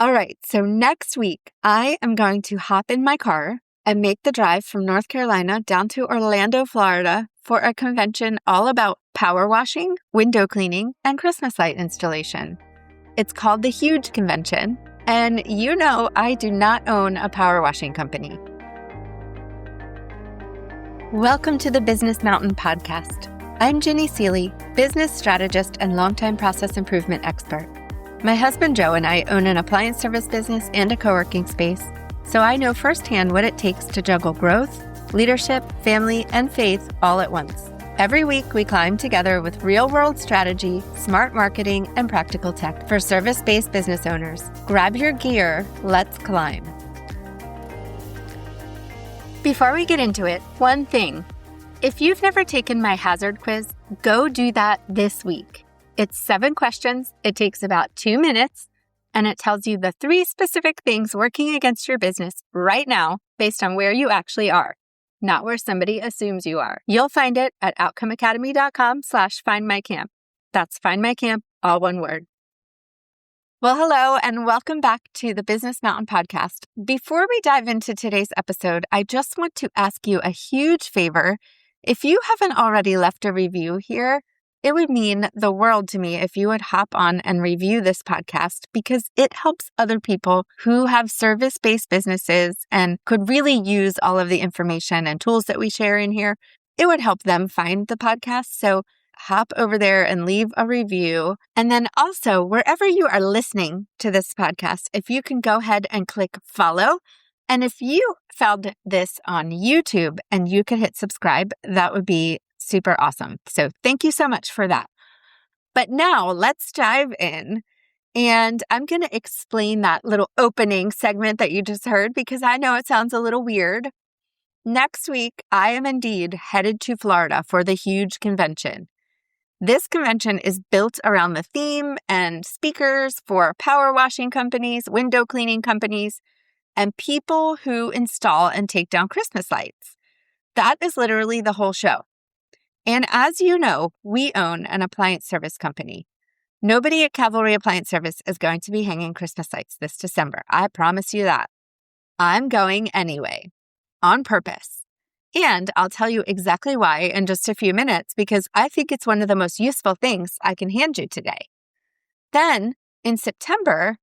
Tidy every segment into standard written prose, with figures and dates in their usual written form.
All right, so next week, I am going to hop in my car and make the drive from North Carolina down to Orlando, Florida for a convention all about power washing, window cleaning, and Christmas light installation. It's called the Huge Convention, and you know I do not own a power washing company. Welcome to the Business Mountain Podcast. I'm Ginny Seeley, business strategist and longtime process improvement expert. My husband Joe and I own an appliance service business and a co-working space, so I know firsthand what it takes to juggle growth, leadership, family, and faith all at once. Every week, we climb together with real-world strategy, smart marketing, and practical tech for service-based business owners. Grab your gear, let's climb. Before we get into it, one thing. If you've never taken my hazard quiz, go do that this week. It's 7 questions, it takes about 2 minutes, and it tells you the 3 specific things working against your business right now based on where you actually are, not where somebody assumes you are. You'll find it at outcomeacademy.com/findmycamp. That's Find My Camp, all one word. Well, hello, and welcome back to the Business Mountain Podcast. Before we dive into today's episode, I just want to ask you a huge favor. If you haven't already left a review here, it would mean the world to me if you would hop on and review this podcast because it helps other people who have service-based businesses and could really use all of the information and tools that we share in here. It would help them find the podcast. So hop over there and leave a review. And then also, wherever you are listening to this podcast, if you can go ahead and click follow. And if you found this on YouTube and you could hit subscribe, that would be super awesome. So thank you so much for that. But now let's dive in. And I'm going to explain that little opening segment that you just heard because I know it sounds a little weird. Next week, I am indeed headed to Florida for the Huge Convention. This convention is built around the theme and speakers for power washing companies, window cleaning companies, and people who install and take down Christmas lights. That is literally the whole show. And as you know, we own an appliance service company. Nobody at Cavalry Appliance Service is going to be hanging Christmas lights this December. I promise you that. I'm going anyway, on purpose. And I'll tell you exactly why in just a few minutes because I think it's one of the most useful things I can hand you today. Then, in September,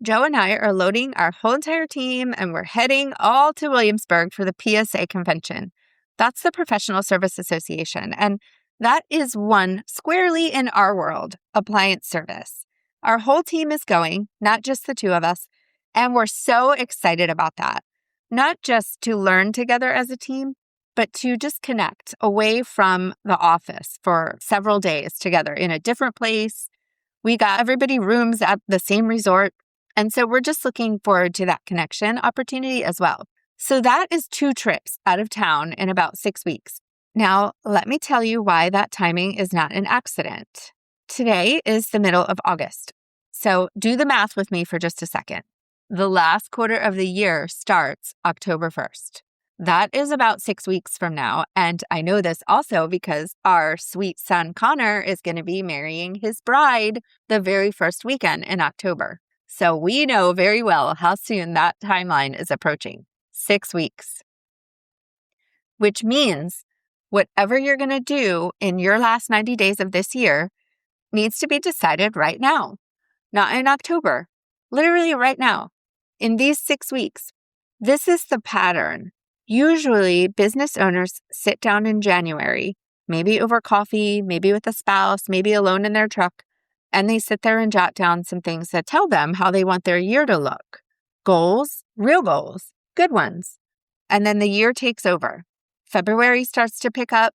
Joe and I are loading our whole entire team and we're heading all to Williamsburg for the PSA convention. That's the Professional Service Association, and that is one squarely in our world, appliance service. Our whole team is going, not just the 2 of us, and we're so excited about that. Not just to learn together as a team, but to just connect away from the office for several days together in a different place. We got everybody rooms at the same resort, and so we're just looking forward to that connection opportunity as well. So that is 2 trips out of town in about 6 weeks. Now, let me tell you why that timing is not an accident. Today is the middle of August. So do the math with me for just a second. The last quarter of the year starts October 1st. That is about 6 weeks from now. And I know this also because our sweet son Connor is going to be marrying his bride the very first weekend in October. So we know very well how soon that timeline is approaching. 6 weeks. Which means whatever you're going to do in your last 90 days of this year needs to be decided right now, not in October, literally right now. In these 6 weeks, this is the pattern. Usually, business owners sit down in January, maybe over coffee, maybe with a spouse, maybe alone in their truck, and they sit there and jot down some things that tell them how they want their year to look. Goals, real goals. Good ones. And then the year takes over. February starts to pick up.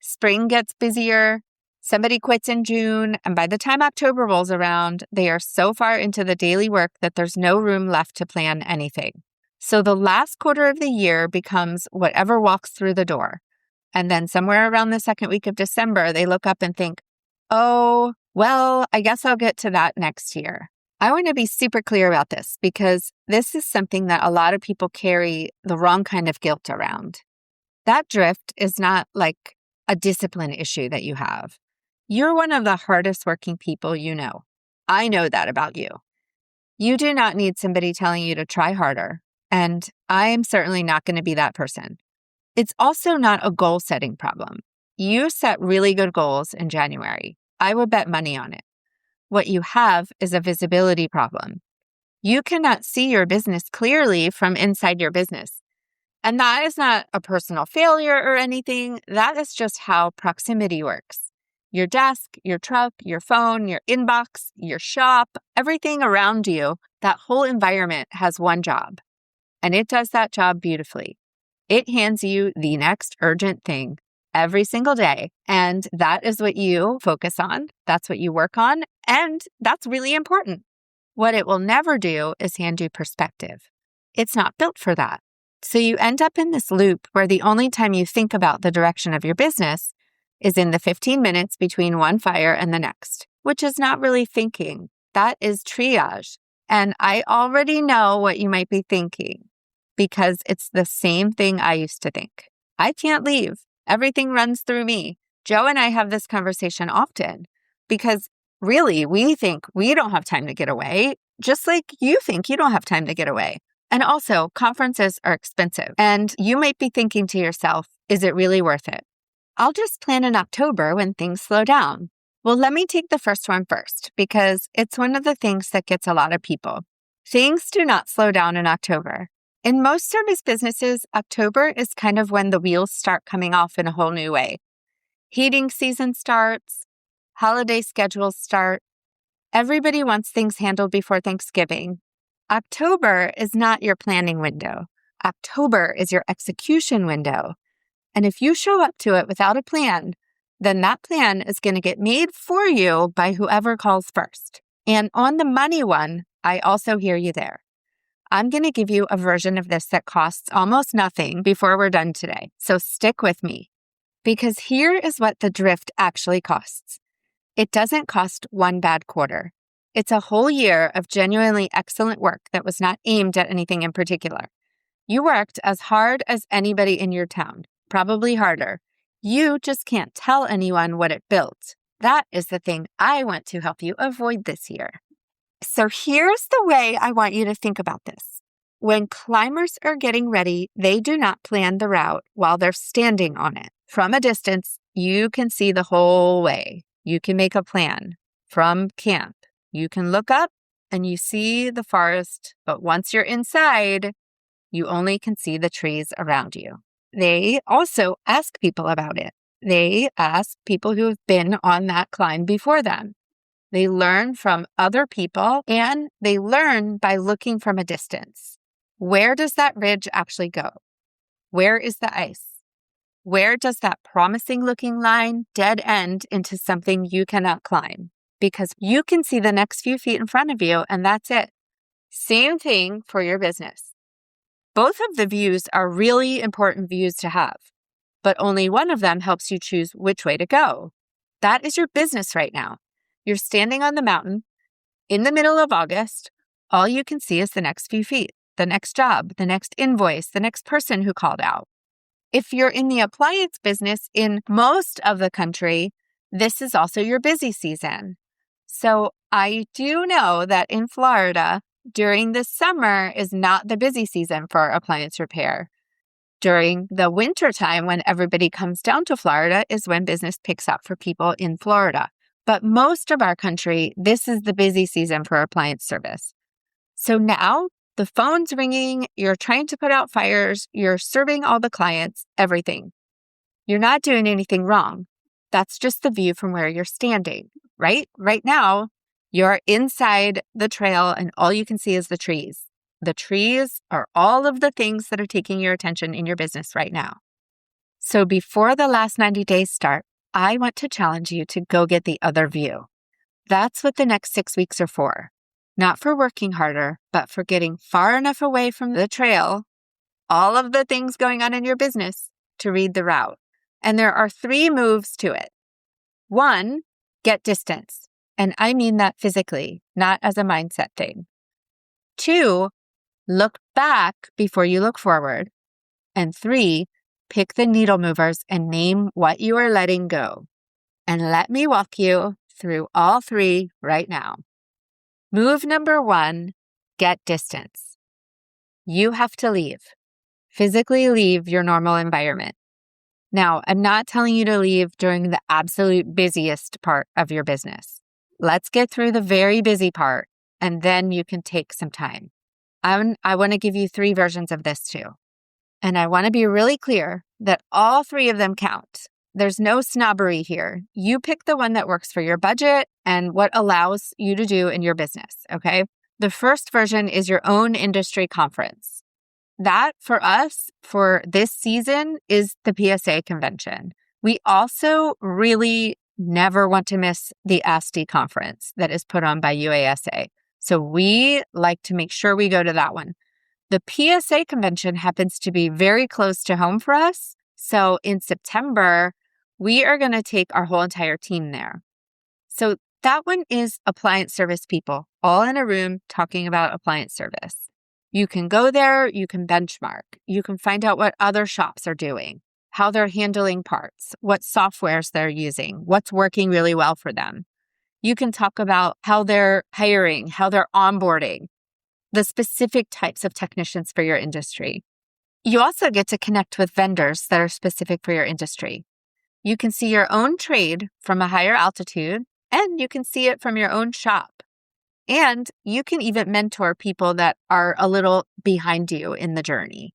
Spring gets busier. Somebody quits in June. And by the time October rolls around, they are so far into the daily work that there's no room left to plan anything. So the last quarter of the year becomes whatever walks through the door. And then somewhere around the second week of December, they look up and think, oh, well, I guess I'll get to that next year. I want to be super clear about this because this is something that a lot of people carry the wrong kind of guilt around. That drift is not like a discipline issue that you have. You're one of the hardest working people you know. I know that about you. You do not need somebody telling you to try harder. And I'm certainly not going to be that person. It's also not a goal-setting problem. You set really good goals in January. I would bet money on it. What you have is a visibility problem. You cannot see your business clearly from inside your business. And that is not a personal failure or anything. That is just how proximity works. Your desk, your truck, your phone, your inbox, your shop, everything around you, that whole environment has one job. And it does that job beautifully. It hands you the next urgent thing every single day. And that is what you focus on. That's what you work on. And that's really important. What it will never do is hand you perspective. It's not built for that. So you end up in this loop where the only time you think about the direction of your business is in the 15 minutes between one fire and the next, which is not really thinking. That is triage. And I already know what you might be thinking because it's the same thing I used to think. I can't leave. Everything runs through me. Joe and I have this conversation often because really we think we don't have time to get away, just like you think you don't have time to get away. And also, conferences are expensive. And you might be thinking to yourself, is it really worth it? I'll just plan in October when things slow down. Well, let me take the first one first, because it's one of the things that gets a lot of people. Things do not slow down in October. In most service businesses, October is kind of when the wheels start coming off in a whole new way. Heating season starts, holiday schedules start. Everybody wants things handled before Thanksgiving. October is not your planning window. October is your execution window. And if you show up to it without a plan, then that plan is going to get made for you by whoever calls first. And on the money one, I also hear you there. I'm going to give you a version of this that costs almost nothing before we're done today. So stick with me, because here is what the drift actually costs. It doesn't cost one bad quarter. It's a whole year of genuinely excellent work that was not aimed at anything in particular. You worked as hard as anybody in your town, probably harder. You just can't tell anyone what it built. That is the thing I want to help you avoid this year. So here's the way I want you to think about this. When climbers are getting ready, they do not plan the route while they're standing on it. From a distance, you can see the whole way. You can make a plan. From camp, you can look up and you see the forest, but once you're inside, you only can see the trees around you. They also ask people about it. They ask people who have been on that climb before them. They learn from other people, and they learn by looking from a distance. Where does that ridge actually go? Where is the ice? Where does that promising looking line dead end into something you cannot climb? Because you can see the next few feet in front of you, and that's it. Same thing for your business. Both of the views are really important views to have, but only one of them helps you choose which way to go. That is your business right now. You're standing on the mountain in the middle of August. All you can see is the next few feet, the next job, the next invoice, the next person who called out. If you're in the appliance business in most of the country, this is also your busy season. So I do know that in Florida, during the summer is not the busy season for appliance repair. During the winter time, when everybody comes down to Florida, is when business picks up for people in Florida. But most of our country, this is the busy season for appliance service. So now the phone's ringing, you're trying to put out fires, you're serving all the clients, everything. You're not doing anything wrong. That's just the view from where you're standing, right? Right now, you're inside the trail and all you can see is the trees. The trees are all of the things that are taking your attention in your business right now. So before the last 90 days start, I want to challenge you to go get the other view. That's what the next 6 weeks are for. Not for working harder, but for getting far enough away from the trail, all of the things going on in your business, to read the route. And there are 3 moves to it. 1, get distance. And I mean that physically, not as a mindset thing. 2, look back before you look forward. And 3, pick the needle movers and name what you are letting go. And let me walk you through all 3 right now. Move number 1, get distance. You have to leave, physically leave your normal environment. Now, I'm not telling you to leave during the absolute busiest part of your business. Let's get through the very busy part, and then you can take some time. I want to give you 3 versions of this too. And I want to be really clear that all 3 of them count. There's no snobbery here. You pick the one that works for your budget and what allows you to do in your business, okay? The first version is your own industry conference. That, for us, for this season, is the PSA convention. We also really never want to miss the ASTI conference that is put on by UASA. So we like to make sure we go to that one. The PSA convention happens to be very close to home for us. So in September, we are going to take our whole entire team there. So that one is appliance service people, all in a room talking about appliance service. You can go there, you can benchmark, you can find out what other shops are doing, how they're handling parts, what softwares they're using, what's working really well for them. You can talk about how they're hiring, how they're onboarding, the specific types of technicians for your industry. You also get to connect with vendors that are specific for your industry. You can see your own trade from a higher altitude, and you can see it from your own shop. And you can even mentor people that are a little behind you in the journey.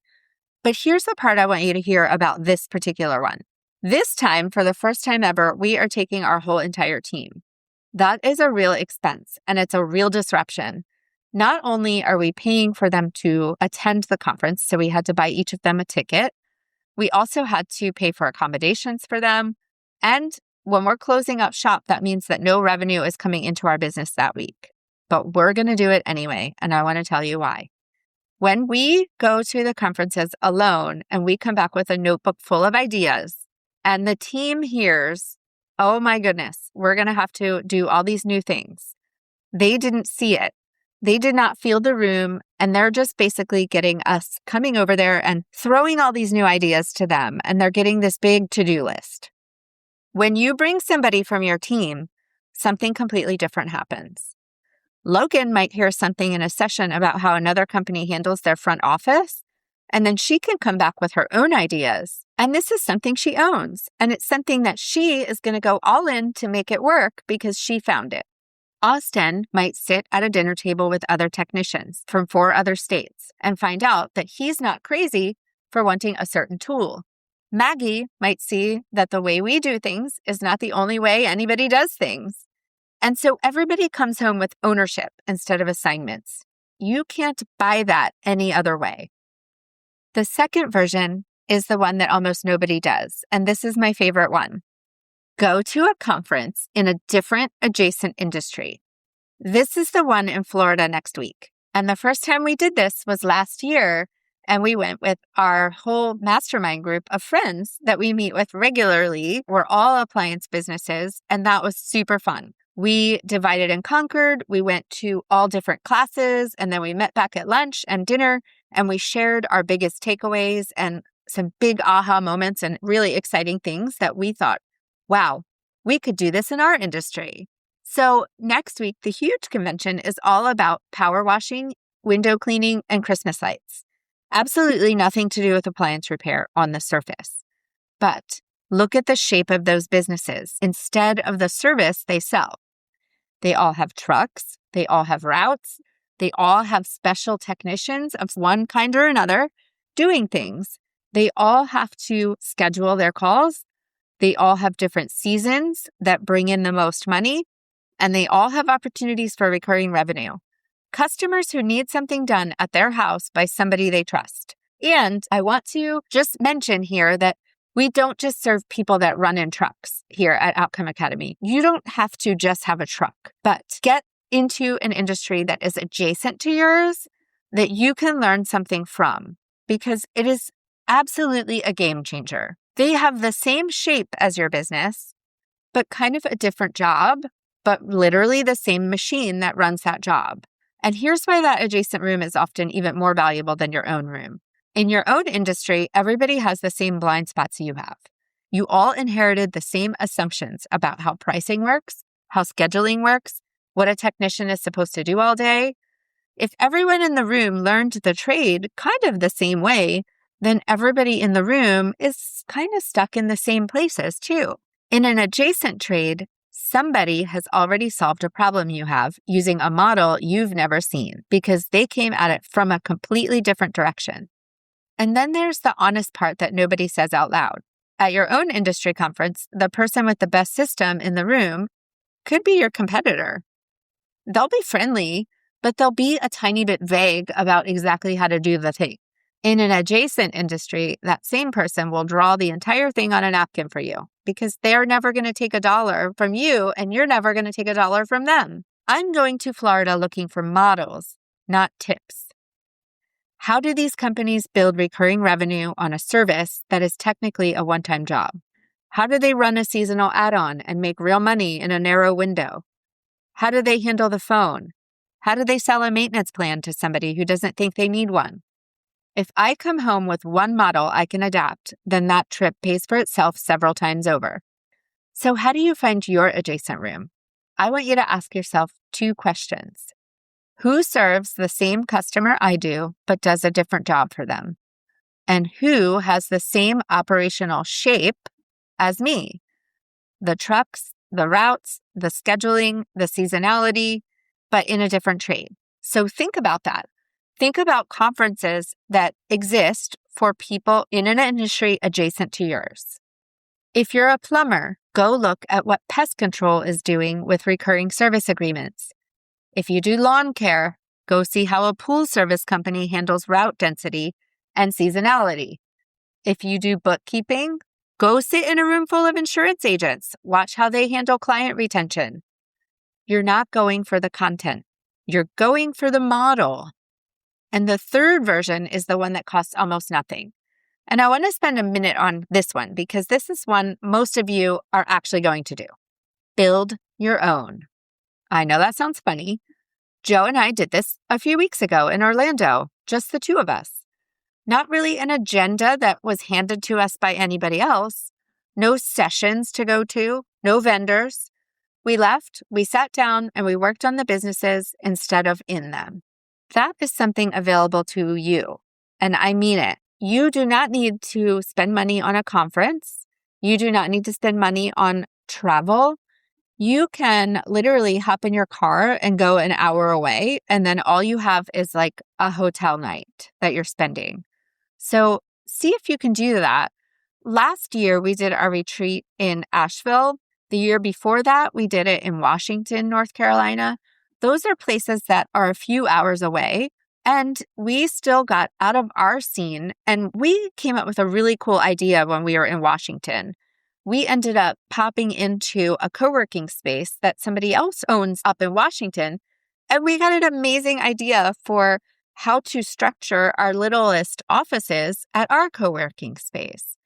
But here's the part I want you to hear about this particular one. This time, for the first time ever, we are taking our whole entire team. That is a real expense, and it's a real disruption. Not only are we paying for them to attend the conference, so we had to buy each of them a ticket, we also had to pay for accommodations for them. And when we're closing up shop, that means that no revenue is coming into our business that week. But we're going to do it anyway, and I want to tell you why. When we go to the conferences alone and we come back with a notebook full of ideas, and the team hears, oh my goodness, we're going to have to do all these new things. They didn't see it. They did not feel the room, and they're just basically getting us coming over there and throwing all these new ideas to them, and they're getting this big to-do list. When you bring somebody from your team, something completely different happens. Logan might hear something in a session about how another company handles their front office, and then she can come back with her own ideas. And this is something she owns, and it's something that she is going to go all in to make it work because she found it. Austin might sit at a dinner table with other technicians from 4 other states and find out that he's not crazy for wanting a certain tool. Maggie might see that the way we do things is not the only way anybody does things. And so everybody comes home with ownership instead of assignments. You can't buy that any other way. The second version is the one that almost nobody does, and this is my favorite one. Go to a conference in a different adjacent industry. This is the one in Florida next week. And the first time we did this was last year, and we went with our whole mastermind group of friends that we meet with regularly. We're all appliance businesses, and that was super fun. We divided and conquered. We went to all different classes, and then we met back at lunch and dinner, and we shared our biggest takeaways and some big aha moments and really exciting things that we thought, wow, we could do this in our industry. So next week, the huge convention is all about power washing, window cleaning, and Christmas lights. Absolutely nothing to do with appliance repair on the surface. But look at the shape of those businesses instead of the service they sell. They all have trucks. They all have routes. They all have special technicians of one kind or another doing things. They all have to schedule their calls. They all have different seasons that bring in the most money, and they all have opportunities for recurring revenue. Customers who need something done at their house by somebody they trust. And I want to just mention here that we don't just serve people that run in trucks here at Outcome Academy. You don't have to just have a truck, but get into an industry that is adjacent to yours that you can learn something from, because it is absolutely a game changer. They have the same shape as your business, but kind of a different job, but literally the same machine that runs that job. And here's why that adjacent room is often even more valuable than your own room. In your own industry, everybody has the same blind spots you have. You all inherited the same assumptions about how pricing works, how scheduling works, what a technician is supposed to do all day. If everyone in the room learned the trade kind of the same way, then everybody in the room is kind of stuck in the same places too. In an adjacent trade, somebody has already solved a problem you have using a model you've never seen because they came at it from a completely different direction. And then there's the honest part that nobody says out loud. At your own industry conference, the person with the best system in the room could be your competitor. They'll be friendly, but they'll be a tiny bit vague about exactly how to do the thing. In an adjacent industry, that same person will draw the entire thing on a napkin for you because they're never going to take $1 from you and you're never going to take $1 from them. I'm going to Florida looking for models, not tips. How do these companies build recurring revenue on a service that is technically a one-time job? How do they run a seasonal add-on and make real money in a narrow window? How do they handle the phone? How do they sell a maintenance plan to somebody who doesn't think they need one? If I come home with one model I can adapt, then that trip pays for itself several times over. So how do you find your adjacent room? I want you to ask yourself 2 questions. Who serves the same customer I do, but does a different job for them? And who has the same operational shape as me? The trucks, the routes, the scheduling, the seasonality, but in a different trade. So think about that. Think about conferences that exist for people in an industry adjacent to yours. If you're a plumber, go look at what pest control is doing with recurring service agreements. If you do lawn care, go see how a pool service company handles route density and seasonality. If you do bookkeeping, go sit in a room full of insurance agents. Watch how they handle client retention. You're not going for the content. You're going for the model. And the third version is the one that costs almost nothing. And I want to spend a minute on this one because this is one most of you are actually going to do. Build your own. I know that sounds funny. Joe and I did this a few weeks ago in Orlando, just the 2 of us. Not really an agenda that was handed to us by anybody else. No sessions to go to, no vendors. We left, we sat down, and we worked on the businesses instead of in them. That is something available to you. And I mean it. You do not need to spend money on a conference. You do not need to spend money on travel. You can literally hop in your car and go an hour away. And then all you have is like a hotel night that you're spending. So see if you can do that. Last year, we did our retreat in Asheville. The year before that, we did it in Washington, North Carolina. Those are places that are a few hours away, and we still got out of our scene, and we came up with a really cool idea when we were in Washington. We ended up popping into a co-working space that somebody else owns up in Washington, and we got an amazing idea for how to structure our littlest offices at our co-working space.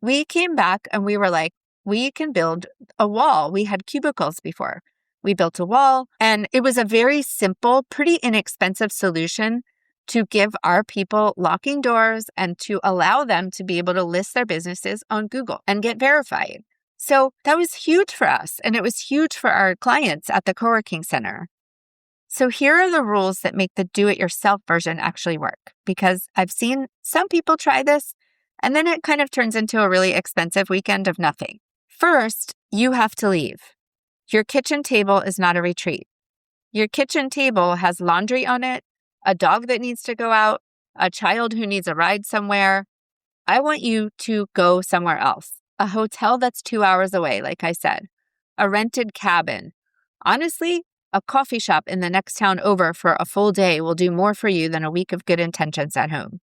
We came back and we were like, we can build a wall. We had cubicles before. We built a wall, and it was a very simple, pretty inexpensive solution to give our people locking doors and to allow them to be able to list their businesses on Google and get verified. So that was huge for us, and it was huge for our clients at the co-working center. So here are the rules that make the do-it-yourself version actually work, because I've seen some people try this, and then it kind of turns into a really expensive weekend of nothing. First, you have to leave. Your kitchen table is not a retreat. Your kitchen table has laundry on it, a dog that needs to go out, a child who needs a ride somewhere. I want you to go somewhere else. A hotel that's 2 hours away, like I said. A rented cabin. Honestly, a coffee shop in the next town over for a full day will do more for you than a week of good intentions at home.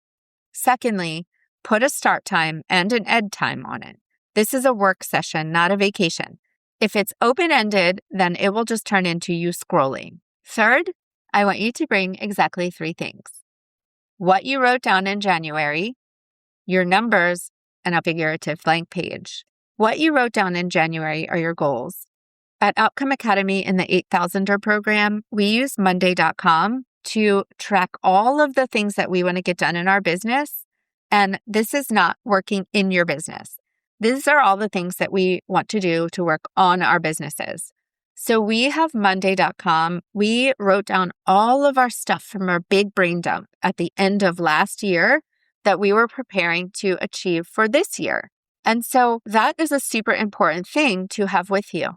Secondly, put a start time and an end time on it. This is a work session, not a vacation. If it's open-ended, then it will just turn into you scrolling. Third, I want you to bring exactly 3 things. What you wrote down in January, your numbers, and a figurative blank page. What you wrote down in January are your goals. At Outcome Academy in the 8,000er program, we use Monday.com to track all of the things that we want to get done in our business. And this is not working in your business. These are all the things that we want to do to work on our businesses. So we have Monday.com. We wrote down all of our stuff from our big brain dump at the end of last year that we were preparing to achieve for this year. And so that is a super important thing to have with you.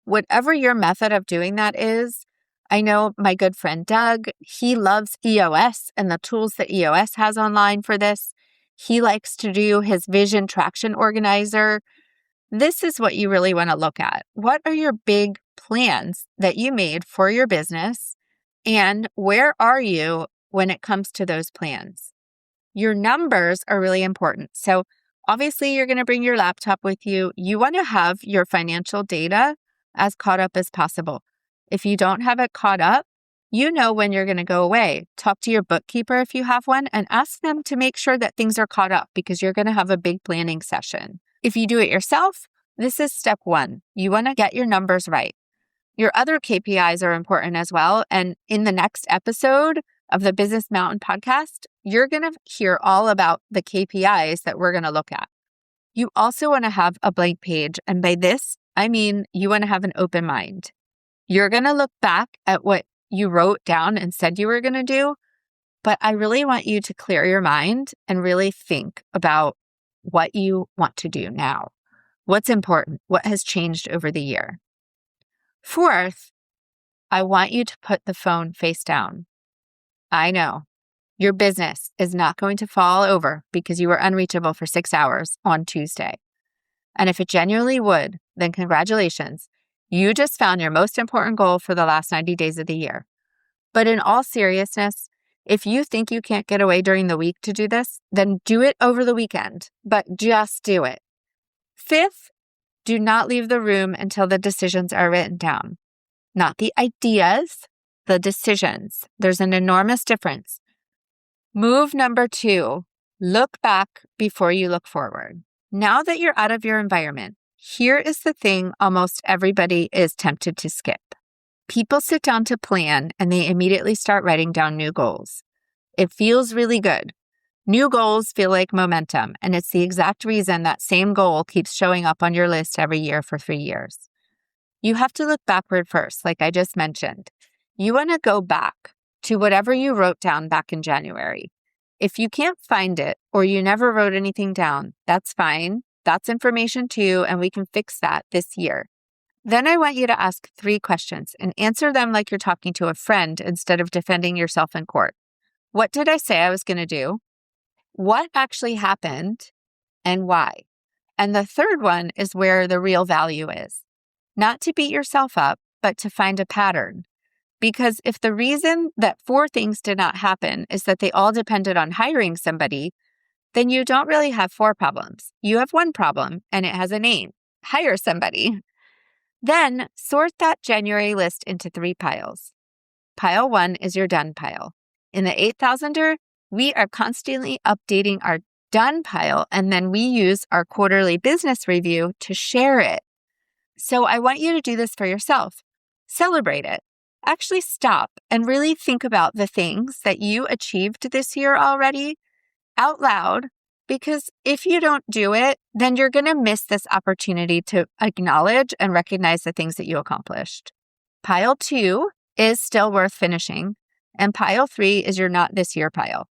Whatever your method of doing that is, I know my good friend Doug, he loves EOS and the tools that EOS has online for this. He likes to do his vision traction organizer. This is what you really want to look at. What are your big plans that you made for your business? And where are you when it comes to those plans? Your numbers are really important. So obviously, you're going to bring your laptop with you. You want to have your financial data as caught up as possible. If you don't have it caught up, you know when you're going to go away. Talk to your bookkeeper if you have one and ask them to make sure that things are caught up because you're going to have a big planning session. If you do it yourself, this is step one. You want to get your numbers right. Your other KPIs are important as well. And in the next episode of the Business Mountain podcast, you're going to hear all about the KPIs that we're going to look at. You also want to have a blank page. And by this, I mean you want to have an open mind. You're going to look back at what you wrote down and said you were going to do. But I really want you to clear your mind and really think about what you want to do now. What's important? What has changed over the year? Fourth, I want you to put the phone face down. I know your business is not going to fall over because you were unreachable for 6 hours on Tuesday. And if it genuinely would, then congratulations. You just found your most important goal for the last 90 days of the year. But in all seriousness, if you think you can't get away during the week to do this, then do it over the weekend, but just do it. Fifth, do not leave the room until the decisions are written down. Not the ideas, the decisions. There's an enormous difference. Move number 2, look back before you look forward. Now that you're out of your environment, here is the thing almost everybody is tempted to skip. People sit down to plan and they immediately start writing down new goals. It feels really good. New goals feel like momentum, and it's the exact reason that same goal keeps showing up on your list every year for 3 years. You have to look backward first, like I just mentioned. You want to go back to whatever you wrote down back in January. If you can't find it or you never wrote anything down, that's fine. That's information too, and we can fix that this year. Then I want you to ask 3 questions and answer them like you're talking to a friend instead of defending yourself in court. What did I say I was going to do? What actually happened and why? And the third one is where the real value is. Not to beat yourself up, but to find a pattern. Because if the reason that 4 things did not happen is that they all depended on hiring somebody, then you don't really have 4 problems. You have 1 problem and it has a name. Hire somebody. Then sort that January list into 3 piles. Pile 1 is your done pile. In the 8,000er, we are constantly updating our done pile, and then we use our quarterly business review to share it. So I want you to do this for yourself. Celebrate it. Actually stop and really think about the things that you achieved this year already out loud, because if you don't do it, then you're going to miss this opportunity to acknowledge and recognize the things that you accomplished. Pile 2 is still worth finishing, and pile 3 is your not this year pile.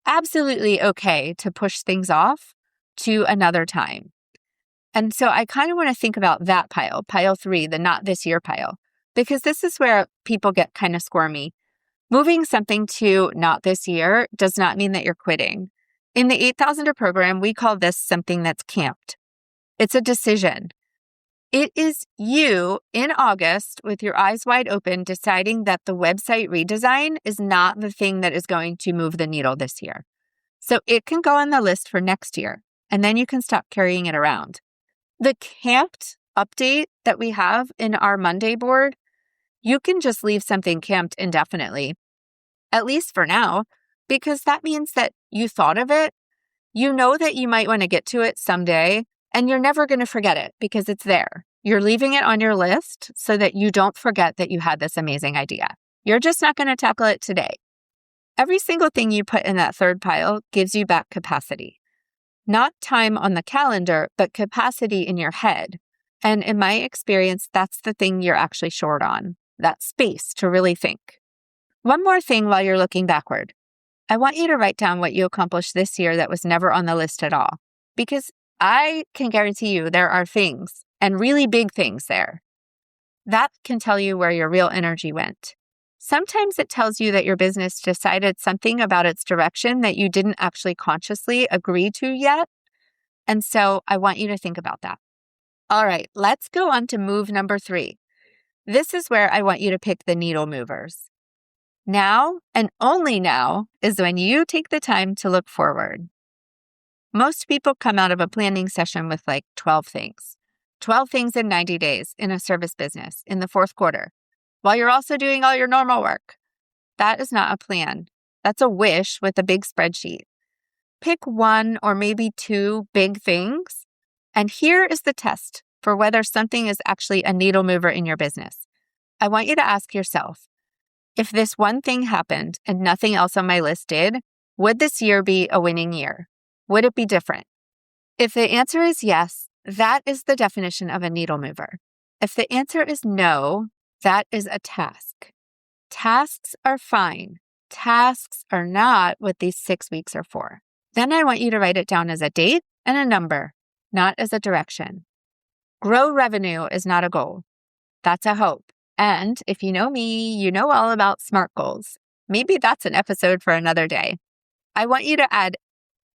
Absolutely okay to push things off to another time. And so I kind of want to think about that pile 3, the not this year pile, because this is where people get kind of squirmy. Moving something to not this year does not mean that you're quitting. In the 8,000er program, we call this something that's camped. It's a decision. It is you in August with your eyes wide open deciding that the website redesign is not the thing that is going to move the needle this year. So it can go on the list for next year, and then you can stop carrying it around. The camped update that we have in our Monday board, you can just leave something camped indefinitely, at least for now, because that means that you thought of it, you know that you might want to get to it someday, and you're never going to forget it because it's there. You're leaving it on your list so that you don't forget that you had this amazing idea. You're just not going to tackle it today. Every single thing you put in that third pile gives you back capacity. Not time on the calendar, but capacity in your head. And in my experience, that's the thing you're actually short on, that space to really think. One more thing while you're looking backward. I want you to write down what you accomplished this year that was never on the list at all, because I can guarantee you there are things, and really big things there. That can tell you where your real energy went. Sometimes it tells you that your business decided something about its direction that you didn't actually consciously agree to yet. And so I want you to think about that. All right, let's go on to move number 3. This is where I want you to pick the needle movers. Now, and only now, is when you take the time to look forward. Most people come out of a planning session with like 12 things. 12 things in 90 days in a service business in the fourth quarter, while you're also doing all your normal work. That is not a plan. That's a wish with a big spreadsheet. Pick 1 or maybe 2 big things, and here is the test for whether something is actually a needle mover in your business. I want you to ask yourself, if this one thing happened and nothing else on my list did, would this year be a winning year? Would it be different? If the answer is yes, that is the definition of a needle mover. If the answer is no, that is a task. Tasks are fine. Tasks are not what these 6 weeks are for. Then I want you to write it down as a date and a number, not as a direction. Grow revenue is not a goal. That's a hope. And if you know me, you know all about SMART goals. Maybe that's an episode for another day. I want you to add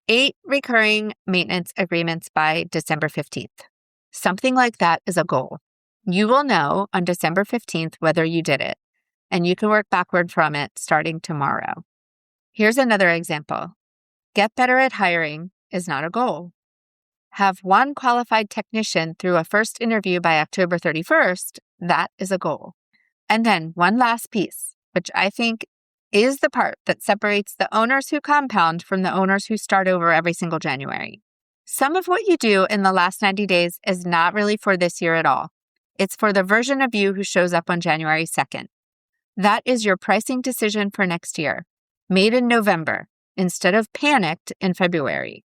8 recurring maintenance agreements by December 15th. Something like that is a goal. You will know on December 15th whether you did it, and you can work backward from it starting tomorrow. Here's another example. Get better at hiring is not a goal. Have 1 qualified technician through a first interview by October 31st, that is a goal. And then one last piece, which I think is the part that separates the owners who compound from the owners who start over every single January. Some of what you do in the last 90 days is not really for this year at all. It's for the version of you who shows up on January 2nd. That is your pricing decision for next year, made in November instead of panicked in February.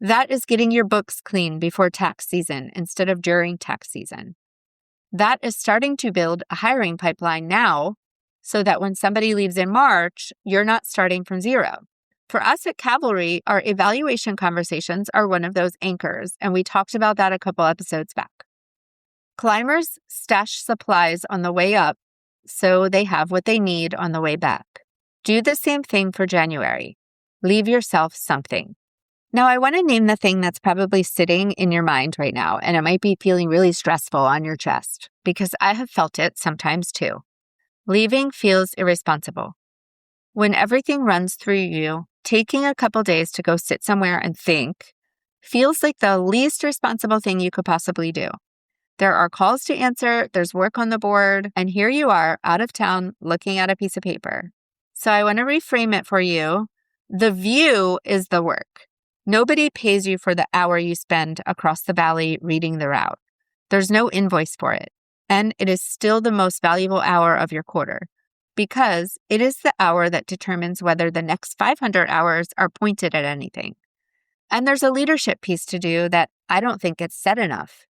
That is getting your books clean before tax season instead of during tax season. That is starting to build a hiring pipeline now so that when somebody leaves in March, you're not starting from zero. For us at Cavalry, our evaluation conversations are one of those anchors, and we talked about that a couple episodes back. Climbers stash supplies on the way up so they have what they need on the way back. Do the same thing for January. Leave yourself something. Now, I want to name the thing that's probably sitting in your mind right now, and it might be feeling really stressful on your chest, because I have felt it sometimes too. Leaving feels irresponsible. When everything runs through you, taking a couple days to go sit somewhere and think feels like the least responsible thing you could possibly do. There are calls to answer, there's work on the board, and here you are out of town looking at a piece of paper. So I want to reframe it for you. The view is the work. Nobody pays you for the hour you spend across the valley reading the route. There's no invoice for it. And it is still the most valuable hour of your quarter because it is the hour that determines whether the next 500 hours are pointed at anything. And there's a leadership piece to do that I don't think gets said enough.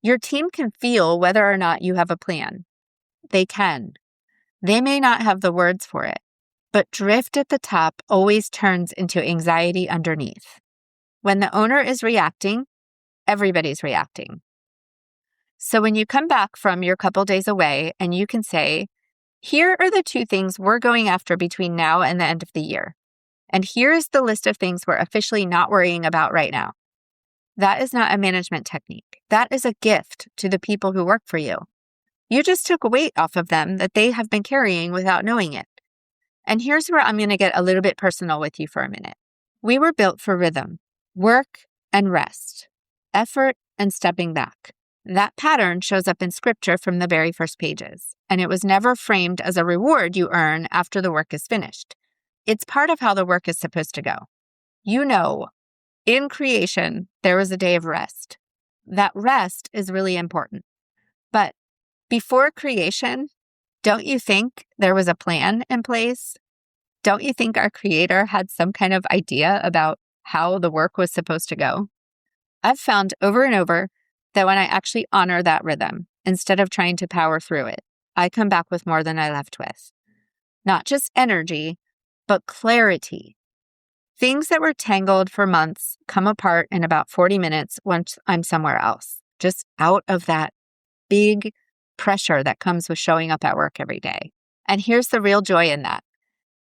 Your team can feel whether or not you have a plan. They can. They may not have the words for it, but drift at the top always turns into anxiety underneath. When the owner is reacting, everybody's reacting. So when you come back from your couple days away and you can say, here are the 2 things we're going after between now and the end of the year. And here's the list of things we're officially not worrying about right now. That is not a management technique. That is a gift to the people who work for you. You just took a weight off of them that they have been carrying without knowing it. And here's where I'm going to get a little bit personal with you for a minute. We were built for rhythm, work and rest, effort and stepping back. That pattern shows up in scripture from the very first pages, and it was never framed as a reward you earn after the work is finished. It's part of how the work is supposed to go. You know, in creation, there was a day of rest. That rest is really important. But before creation, don't you think there was a plan in place? Don't you think our Creator had some kind of idea about how the work was supposed to go? I've found over and over that when I actually honor that rhythm, instead of trying to power through it, I come back with more than I left with. Not just energy, but clarity. Things that were tangled for months come apart in about 40 minutes once I'm somewhere else, just out of that big pressure that comes with showing up at work every day. And here's the real joy in that.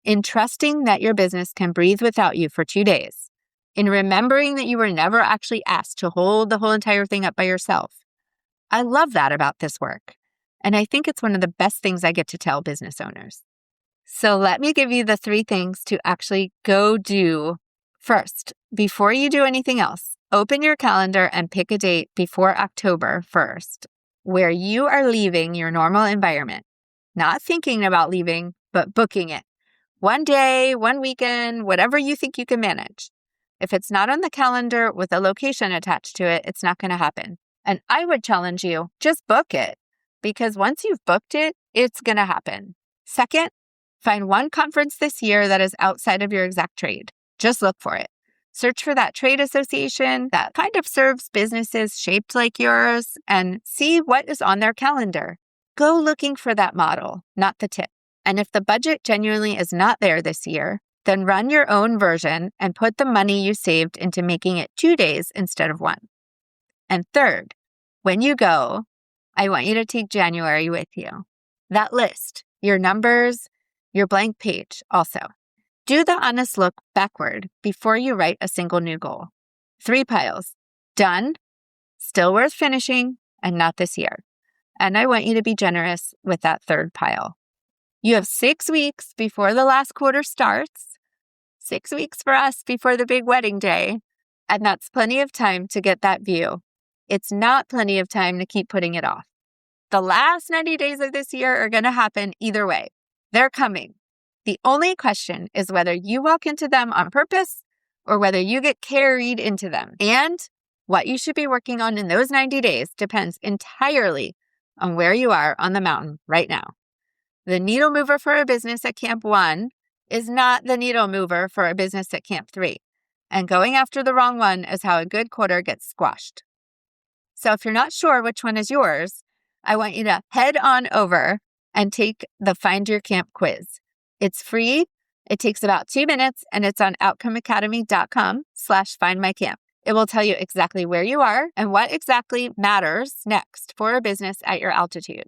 In trusting that your business can breathe without you for 2 days, in remembering that you were never actually asked to hold the whole entire thing up by yourself. I love that about this work. And I think it's one of the best things I get to tell business owners. So let me give you the 3 things to actually go do. First, before you do anything else, open your calendar and pick a date before October 1st, where you are leaving your normal environment. Not thinking about leaving, but booking it. 1 day, 1 weekend, whatever you think you can manage. If it's not on the calendar with a location attached to it, it's not going to happen. And I would challenge you, just book it. Because once you've booked it, it's going to happen. Second, find one conference this year that is outside of your exact trade. Just look for it. Search for that trade association that kind of serves businesses shaped like yours and see what is on their calendar. Go looking for that model, not the tip. And if the budget genuinely is not there this year, then run your own version and put the money you saved into making it 2 days instead of 1. And third, when you go, I want you to take January with you. That list, your numbers, your blank page also. Do the honest look backward before you write a single new goal. 3 piles. Done, still worth finishing, and not this year. And I want you to be generous with that 3rd pile. You have 6 weeks before the last quarter starts, 6 weeks for us before the big wedding day, and that's plenty of time to get that view. It's not plenty of time to keep putting it off. The last 90 days of this year are going to happen either way. They're coming. The only question is whether you walk into them on purpose or whether you get carried into them. And what you should be working on in those 90 days depends entirely on where you are on the mountain right now. The needle mover for a business at Camp 1 is not the needle mover for a business at Camp 3. And going after the wrong one is how a good quarter gets squashed. So if you're not sure which one is yours, I want you to head on over and take the Find Your Camp quiz. It's free. It takes about 2 minutes and it's on outcomeacademy.com/findmycamp. It will tell you exactly where you are and what exactly matters next for a business at your altitude.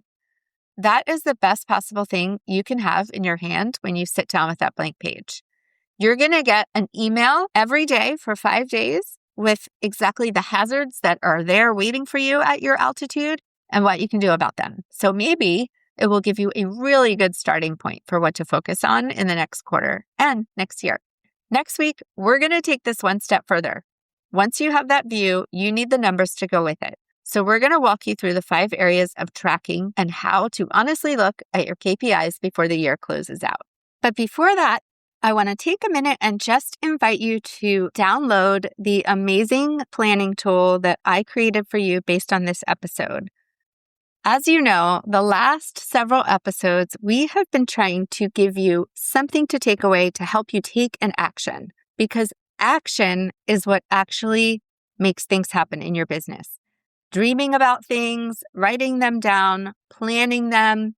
That is the best possible thing you can have in your hand when you sit down with that blank page. You're going to get an email every day for 5 days with exactly the hazards that are there waiting for you at your altitude and what you can do about them. So maybe it will give you a really good starting point for what to focus on in the next quarter and next year. Next week, we're going to take this one step further. Once you have that view, you need the numbers to go with it. So we're going to walk you through the 5 areas of tracking and how to honestly look at your KPIs before the year closes out. But before that, I want to take a minute and just invite you to download the amazing planning tool that I created for you based on this episode. As you know, the last several episodes, we have been trying to give you something to take away to help you take an action, because action is what actually makes things happen in your business. Dreaming about things, writing them down, planning them,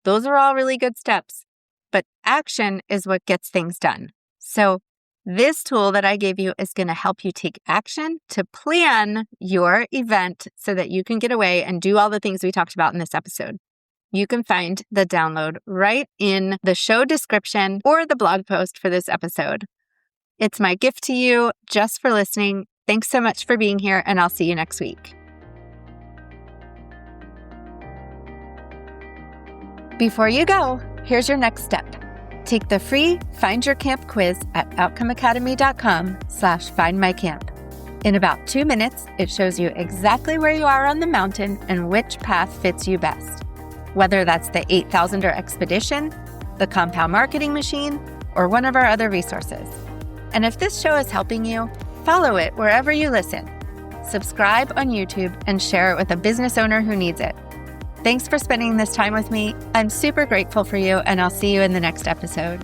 those are all really good steps. But action is what gets things done. So this tool that I gave you is going to help you take action to plan your event so that you can get away and do all the things we talked about in this episode. You can find the download right in the show description or the blog post for this episode. It's my gift to you just for listening. Thanks so much for being here, and I'll see you next week. Before you go, here's your next step. Take the free Find Your Camp quiz at outcomeacademy.com/findmycamp. In about 2 minutes, it shows you exactly where you are on the mountain and which path fits you best. Whether that's the 8,000er expedition, the compound marketing machine, or one of our other resources. And if this show is helping you, follow it wherever you listen. Subscribe on YouTube and share it with a business owner who needs it. Thanks for spending this time with me. I'm super grateful for you, and I'll see you in the next episode.